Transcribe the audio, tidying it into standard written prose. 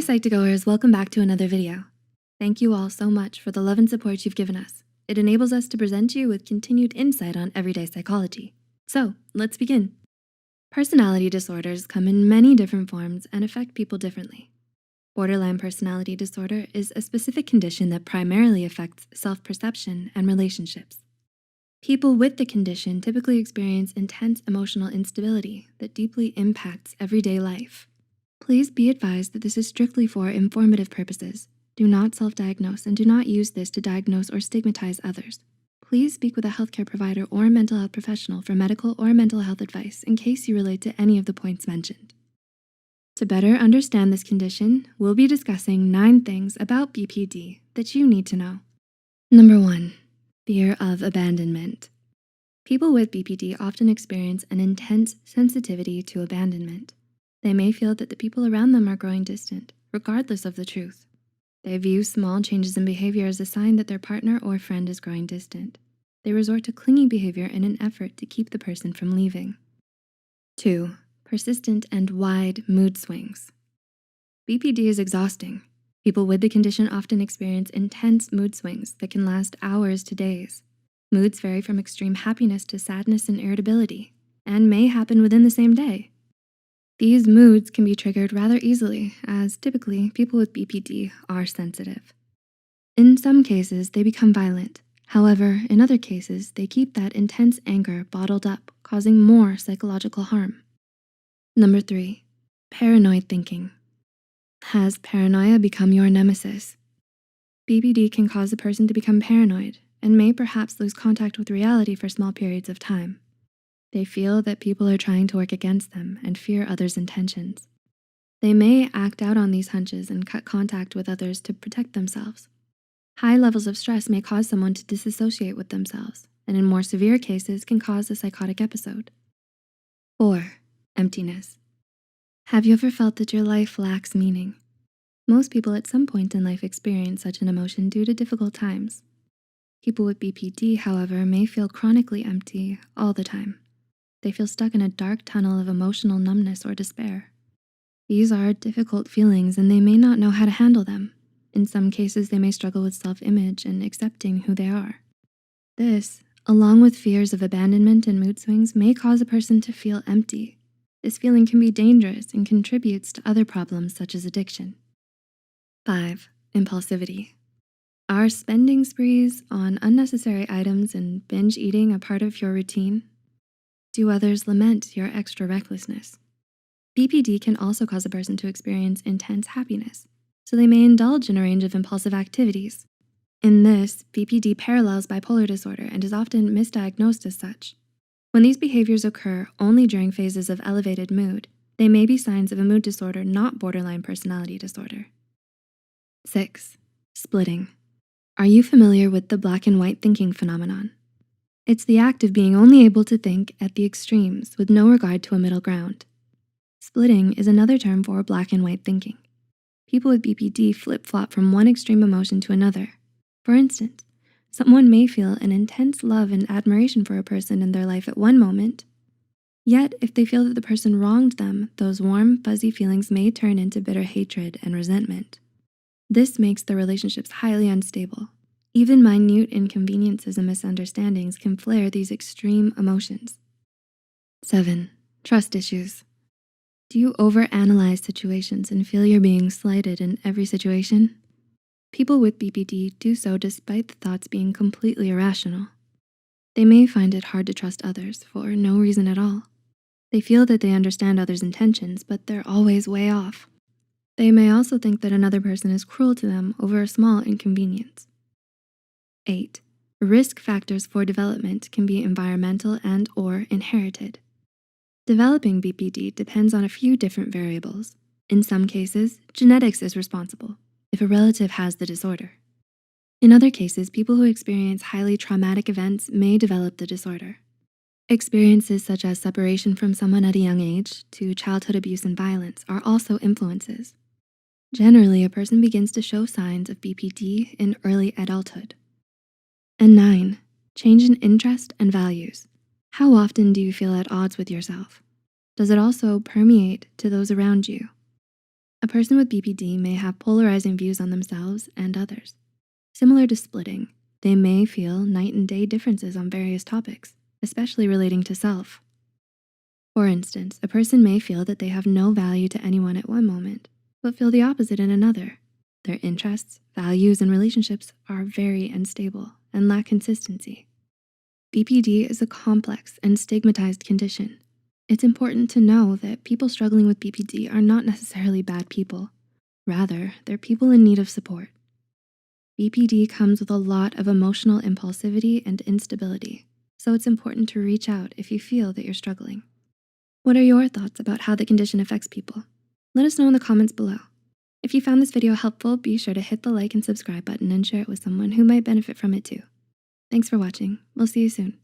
Psych2Goers, welcome back to another video. Thank you all so much for the love and support you've given us. It enables us to present you with continued insight on everyday psychology. So let's begin. Personality disorders come in many different forms and affect people differently. Borderline personality disorder is a specific condition that primarily affects self-perception and relationships. People with the condition typically experience intense emotional instability that deeply impacts everyday life. Please be advised that this is strictly for informative purposes. Do not self-diagnose and do not use this to diagnose or stigmatize others. Please speak with a healthcare provider or a mental health professional for medical or mental health advice in case you relate to any of the points mentioned. To better understand this condition, we'll be discussing 9 things about BPD that you need to know. Number 1, fear of abandonment. People with BPD often experience an intense sensitivity to abandonment. They may feel that the people around them are growing distant, regardless of the truth. They view small changes in behavior as a sign that their partner or friend is growing distant. They resort to clingy behavior in an effort to keep the person from leaving. 2, persistent and wide mood swings. BPD is exhausting. People with the condition often experience intense mood swings that can last hours to days. Moods vary from extreme happiness to sadness and irritability, and may happen within the same day. These moods can be triggered rather easily, as typically people with BPD are sensitive. In some cases, they become violent. However, in other cases, they keep that intense anger bottled up, causing more psychological harm. Number 3, paranoid thinking. Has paranoia become your nemesis? BPD can cause a person to become paranoid and may perhaps lose contact with reality for small periods of time. They feel that people are trying to work against them and fear others' intentions. They may act out on these hunches and cut contact with others to protect themselves. High levels of stress may cause someone to disassociate with themselves, and in more severe cases can cause a psychotic episode. 4, emptiness. Have you ever felt that your life lacks meaning? Most people at some point in life experience such an emotion due to difficult times. People with BPD, however, may feel chronically empty all the time. They feel stuck in a dark tunnel of emotional numbness or despair. These are difficult feelings and they may not know how to handle them. In some cases, they may struggle with self-image and accepting who they are. This, along with fears of abandonment and mood swings, may cause a person to feel empty. This feeling can be dangerous and contributes to other problems such as addiction. 5, impulsivity. Are spending sprees on unnecessary items and binge eating a part of your routine? Do others lament your extra recklessness? BPD can also cause a person to experience intense happiness, so they may indulge in a range of impulsive activities. In this, BPD parallels bipolar disorder and is often misdiagnosed as such. When these behaviors occur only during phases of elevated mood, they may be signs of a mood disorder, not borderline personality disorder. 6, splitting. Are you familiar with the black and white thinking phenomenon? It's the act of being only able to think at the extremes with no regard to a middle ground. Splitting is another term for black and white thinking. People with BPD flip-flop from one extreme emotion to another. For instance, someone may feel an intense love and admiration for a person in their life at one moment, yet if they feel that the person wronged them, those warm, fuzzy feelings may turn into bitter hatred and resentment. This makes their relationships highly unstable. Even minute inconveniences and misunderstandings can flare these extreme emotions. 7, trust issues. Do you overanalyze situations and feel you're being slighted in every situation? People with BPD do so despite the thoughts being completely irrational. They may find it hard to trust others for no reason at all. They feel that they understand others' intentions, but they're always way off. They may also think that another person is cruel to them over a small inconvenience. 8, risk factors for development can be environmental and/or inherited. Developing BPD depends on a few different variables. In some cases, genetics is responsible if a relative has the disorder. In other cases, people who experience highly traumatic events may develop the disorder. Experiences such as separation from someone at a young age to childhood abuse and violence are also influences. Generally, a person begins to show signs of BPD in early adulthood. And 9, change in interest and values. How often do you feel at odds with yourself? Does it also permeate to those around you? A person with BPD may have polarizing views on themselves and others. Similar to splitting, they may feel night and day differences on various topics, especially relating to self. For instance, a person may feel that they have no value to anyone at one moment, but feel the opposite in another. Their interests, values, and relationships are very unstable and lack consistency. BPD is a complex and stigmatized condition. It's important to know that people struggling with BPD are not necessarily bad people. Rather, they're people in need of support. BPD comes with a lot of emotional impulsivity and instability, so it's important to reach out if you feel that you're struggling. What are your thoughts about how the condition affects people? Let us know in the comments below. If you found this video helpful, be sure to hit the like and subscribe button and share it with someone who might benefit from it too. Thanks for watching. We'll see you soon.